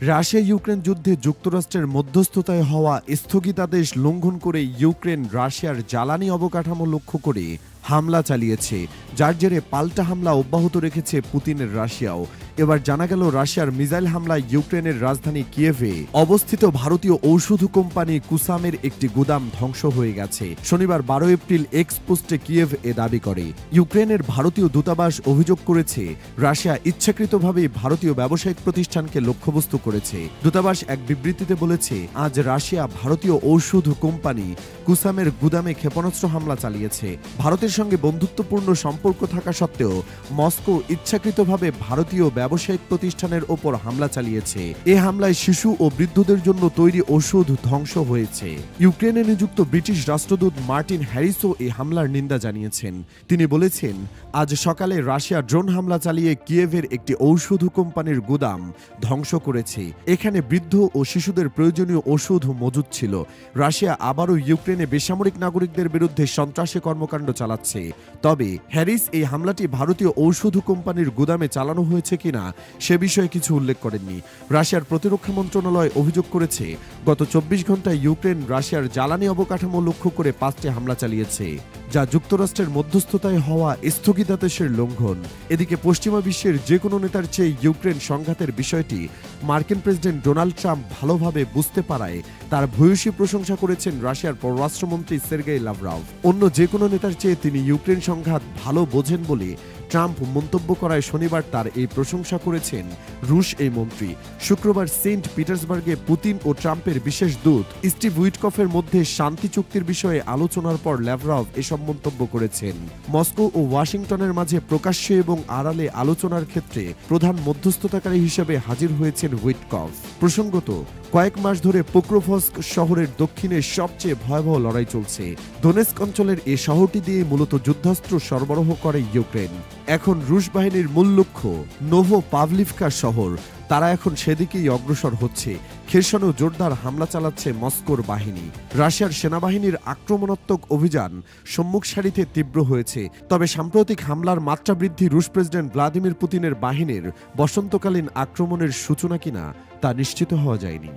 Russia Ukraine যুদ্ধে যুক্তরাষ্ট্রের মধ্যস্থতায় হওয়া স্থগিতাদেশ লঙ্ঘন করে ইউক্রেন রাশিয়ার জ্বালানি অবকাঠামো লক্ষ্য করে হামলা চালিয়েছে, যার জেরে পাল্টা হামলা অব্যাহত রেখেছে পুতিনের রাশিয়াও। এবার জানা গেল রাশিয়ার মিসাইল হামলায় ইউক্রেনের রাজধানী কিয়েভে অবস্থিত ভারতীয় ঔষধ কোম্পানি কুসামের একটি গুদাম ধ্বংস হয়ে গেছে। শনিবার 12 এপ্রিল এক্স পোস্টে কিয়েভ এ দাবি করে। ইউক্রেনের ভারতীয় দূতাবাস অভিযোগ করেছে রাশিয়া ইচ্ছাকৃতভাবে ভারতীয় ব্যবসায়িক প্রতিষ্ঠানকে লক্ষ্যবস্তু করেছে। দূতাবাস এক বিবৃতিতে বলেছে, আজ রাশিয়া ভারতীয় ঔষধ কোম্পানি কুসামের গুদামে ক্ষেপণাস্ত্র হামলা চালিয়েছে। ভারতের সঙ্গে বন্ধুত্বপূর্ণ সম্পর্ক থাকা সত্ত্বেও মস্কো ইচ্ছাকৃতভাবে ভারতীয় ব্যবসায়িক প্রতিষ্ঠানের ওপর হামলা চালিয়েছে। এ হামলায় শিশু ও বৃদ্ধদের জন্য তৈরি ওষুধ ধ্বংস হয়েছে। ইউক্রেনে নিযুক্ত ব্রিটিশ রাষ্ট্রদূত মার্টিন হ্যারিসও এই হামলার নিন্দা জানিয়েছেন। তিনি বলেছেন, আজ সকালে রাশিয়া ড্রোন হামলা চালিয়ে কিয়েভের একটি ঔষধ কোম্পানির গুদাম ধ্বংস করেছে। এখানে বৃদ্ধ ও শিশুদের প্রয়োজনীয় ওষুধ মজুদ ছিল। রাশিয়া আবারও ইউক্রেনে বেসামরিক নাগরিকদের বিরুদ্ধে সন্ত্রাসী কর্মকাণ্ড চালাচ্ছে। তবে হ্যারিস এই হামলাটি ভারতীয় ঔষধ কোম্পানির গুদামে চালানো হয়েছে কিনা সে বিষয়ে কিছু উল্লেখ করেননি। রাশিয়ার প্রতিরক্ষা মন্ত্রণালয় অভিযোগ করেছে, গত 24 ঘন্টায় ইউক্রেন রাশিয়ার জ্বালানি অবকাঠামো লক্ষ্য করে 5টি হামলা চালিয়েছে, যা যুক্তরাষ্ট্রের মধ্যস্থতায় হওয়া স্থগিতাদেশের লঙ্ঘন। এদিকে পশ্চিমা বিশ্বের যে কোনো নেতার চেয়ে ইউক্রেন সংঘাতের বিষয়টি মার্কিন প্রেসিডেন্ট ডোনাল্ড ট্রাম্প ভালোভাবে বুঝতে পারায় তার ভূয়সী প্রশংসা করেছেন রাশিয়ার পররাষ্ট্রমন্ত্রী সের্গেই লাভরভ। অন্য যে কোনো নেতার চেয়ে তিনি ইউক্রেন সংঘাত ভালো বোঝেন বলে ট্রাম্প মন্তব্য করায় শনিবার তার এই প্রশংসা করেছেন রুশ এই মন্ত্রী। শুক্রবার সেন্ট পিটার্সবার্গে পুতিন ও ট্রাম্পের বিশেষ দূত স্টিভ উইটকফের মধ্যে শান্তি চুক্তির বিষয়ে আলোচনার পর লাভরভ এসব মন্তব্য করেছেন। মস্কো ও ওয়াশিংটনের মাঝে প্রকাশ্যে এবং আড়ালে আলোচনার ক্ষেত্রে প্রধান মধ্যস্থতাকারী হিসেবে হাজির হয়েছেন উইটকফ। প্রসঙ্গত, কয়েক মাস ধরে পোক্রোভস্ক শহরের দক্ষিণে সবচেয়ে ভয়াবহ লড়াই চলছে। দোনেস্ক অঞ্চলের এ শহরটি দিয়ে মূলত যুদ্ধাস্ত্র সরবরাহ করে ইউক্রেন। এখন রুশ বাহিনীর মূল লক্ষ্য নোভো পাভলিভকা শহর। তারা এখন সেদিকেই অগ্রসর হচ্ছে। খেরসনেও জোরদার হামলা চালাচ্ছে মস্কোর বাহিনী। রাশিয়ার সেনাবাহিনীর আক্রমণাত্মক অভিযান সম্মুখ সারিতে তীব্র হয়েছে। তবে সাম্প্রতিক হামলার মাত্রা বৃদ্ধি রুশ প্রেসিডেন্ট ভ্লাদিমির পুতিনের বাহিনীর বসন্তকালীন আক্রমণের সূচনা কিনা তা নিশ্চিত হওয়া যায়নি।